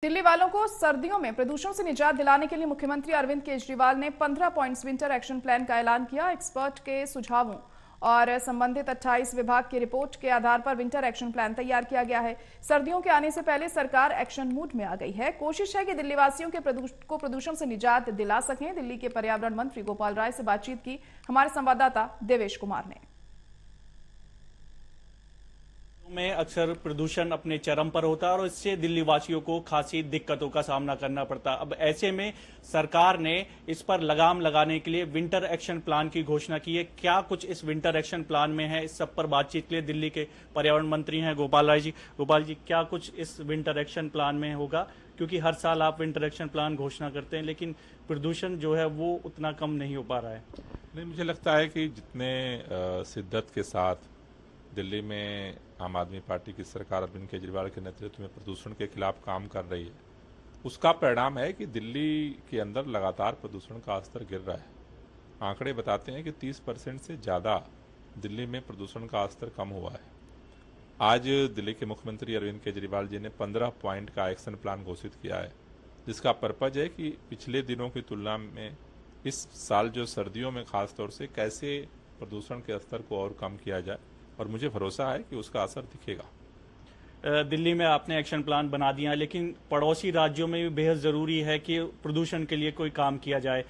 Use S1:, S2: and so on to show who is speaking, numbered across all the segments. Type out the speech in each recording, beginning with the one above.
S1: दिल्ली वालों को सर्दियों में प्रदूषण से निजात दिलाने के लिए मुख्यमंत्री अरविंद केजरीवाल ने 15 पॉइंट्स विंटर एक्शन प्लान का ऐलान किया। एक्सपर्ट के सुझावों और संबंधित 28 विभाग की रिपोर्ट के आधार पर विंटर एक्शन प्लान तैयार किया गया है। सर्दियों के आने से पहले सरकार एक्शन मूड में आ गई है। कोशिश है कि दिल्ली वासियों के प्रदूषण से निजात दिला सकें। दिल्ली के पर्यावरण मंत्री गोपाल राय से बातचीत की हमारे संवाददाता देवेश कुमार ने।
S2: में अक्सर प्रदूषण अपने चरम पर होता है और इससे दिल्ली वासियों को खासी दिक्कतों का सामना करना पड़ता है। अब ऐसे में सरकार ने इस पर लगाम लगाने के लिए विंटर एक्शन प्लान की घोषणा की है। क्या कुछ इस विंटर एक्शन प्लान में है, इस सब पर बातचीत के लिए दिल्ली के पर्यावरण मंत्री हैं गोपाल राय जी। गोपाल जी, क्या कुछ इस विंटर एक्शन प्लान में होगा? क्योंकि हर साल आप विंटर एक्शन प्लान घोषणा करते हैं, लेकिन प्रदूषण जो है वो उतना कम नहीं हो पा रहा है।
S3: नहीं, मुझे लगता है कि जितने शिद्दत के साथ दिल्ली में आम आदमी पार्टी की सरकार अरविंद केजरीवाल के नेतृत्व में प्रदूषण के खिलाफ काम कर रही है, उसका परिणाम है कि दिल्ली के अंदर लगातार प्रदूषण का स्तर गिर रहा है। आंकड़े बताते हैं कि 30% से ज़्यादा दिल्ली में प्रदूषण का स्तर कम हुआ है। आज दिल्ली के मुख्यमंत्री अरविंद केजरीवाल जी ने 15 पॉइंट का एक्शन प्लान घोषित किया है, जिसका पर्पज है कि पिछले दिनों की तुलना में इस साल जो सर्दियों में खास तौर से कैसे प्रदूषण के स्तर को और कम किया जाए, और मुझे भरोसा है कि उसका असर दिखेगा।
S2: दिल्ली में आपने एक्शन प्लान बना दिया, लेकिन पड़ोसी राज्यों में भी बेहद जरूरी है कि प्रदूषण के लिए कोई काम किया जाए।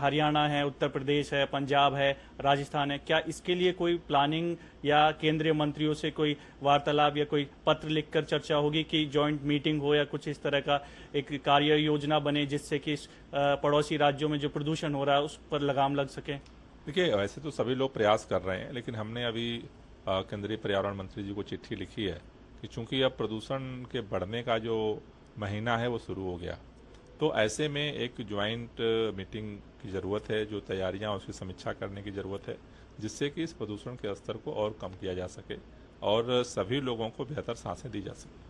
S2: हरियाणा है, उत्तर प्रदेश है, पंजाब है, राजस्थान है। क्या इसके लिए कोई प्लानिंग या केंद्रीय मंत्रियों से कोई वार्तालाप या कोई पत्र लिखकर चर्चा होगी कि जॉइंट मीटिंग हो या कुछ इस तरह का एक कार्य योजना बने, जिससे कि पड़ोसी राज्यों में जो प्रदूषण हो रहा है उस पर लगाम लग सके?
S3: देखिए, वैसे तो सभी लोग प्रयास कर रहे हैं, लेकिन हमने अभी केंद्रीय पर्यावरण मंत्री जी को चिट्ठी लिखी है कि चूंकि अब प्रदूषण के बढ़ने का जो महीना है वो शुरू हो गया, तो ऐसे में एक ज्वाइंट मीटिंग की ज़रूरत है, जो तैयारियां उसकी समीक्षा करने की ज़रूरत है, जिससे कि इस प्रदूषण के स्तर को और कम किया जा सके और सभी लोगों को बेहतर सांसें दी जा सके।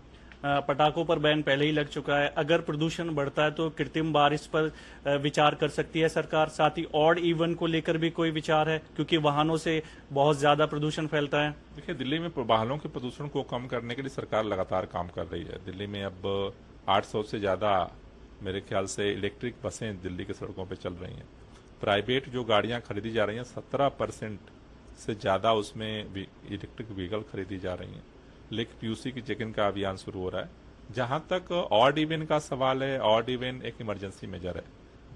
S2: पटाखों पर बैन पहले ही लग चुका है। अगर प्रदूषण बढ़ता है तो कृत्रिम बारिश पर विचार कर सकती है सरकार। साथ ही ऑड इवन को लेकर भी कोई विचार है, क्योंकि वाहनों से बहुत ज्यादा प्रदूषण फैलता है।
S3: देखिए, दिल्ली में वाहनों के प्रदूषण को कम करने के लिए सरकार लगातार काम कर रही है। दिल्ली में अब 800 से ज्यादा मेरे ख्याल से इलेक्ट्रिक बसें दिल्ली के सड़कों पर चल रही हैं। प्राइवेट जो गाड़ियां खरीदी जा रही हैं, 17% से ज्यादा उसमें इलेक्ट्रिक व्हीकल खरीदी जा रही हैं। लेकिन पीयूसी की चेकिंग का अभियान शुरू हो रहा है। जहां तक ऑड इवन का सवाल है, ऑड इवन एक इमरजेंसी मेजर है।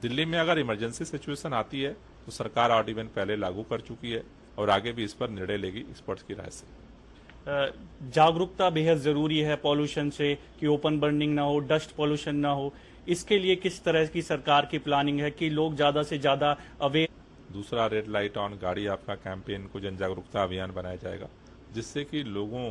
S3: दिल्ली में अगर इमरजेंसी सिचुएशन आती है तो सरकार ऑड इवन पहले लागू कर चुकी है और आगे भी इस पर निर्णय लेगी एक्सपर्ट्स की राय से।
S2: जागरूकता बेहद जरूरी है पॉल्यूशन से, कि ओपन बर्निंग ना हो, डस्ट पॉल्यूशन ना हो। इसके लिए किस तरह की सरकार की प्लानिंग है कि लोग ज्यादा से ज्यादा अवेयर?
S3: दूसरा, रेड लाइट ऑन गाड़ी आपका कैंपेन को जन जागरूकता अभियान बनाया जाएगा, जिससे कि लोगों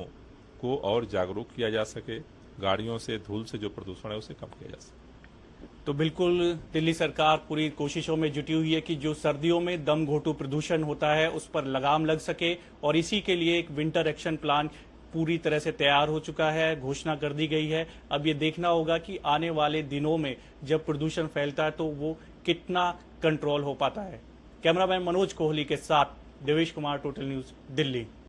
S3: को और जागरूक किया जा सके। गाड़ियों से, धूल से जो प्रदूषण है उसे कम किया जा सके।
S2: तो बिल्कुल दिल्ली सरकार पूरी कोशिशों में जुटी हुई है कि जो सर्दियों में दम घोटू प्रदूषण होता है उस पर लगाम लग सके, और इसी के लिए एक विंटर एक्शन प्लान पूरी तरह से तैयार हो चुका है, घोषणा कर दी गई है। अब ये देखना होगा कि आने वाले दिनों में जब प्रदूषण फैलता है तो वो कितना कंट्रोल हो पाता है। कैमरामैन मनोज कोहली के साथ देवेश कुमार, टोटल न्यूज, दिल्ली।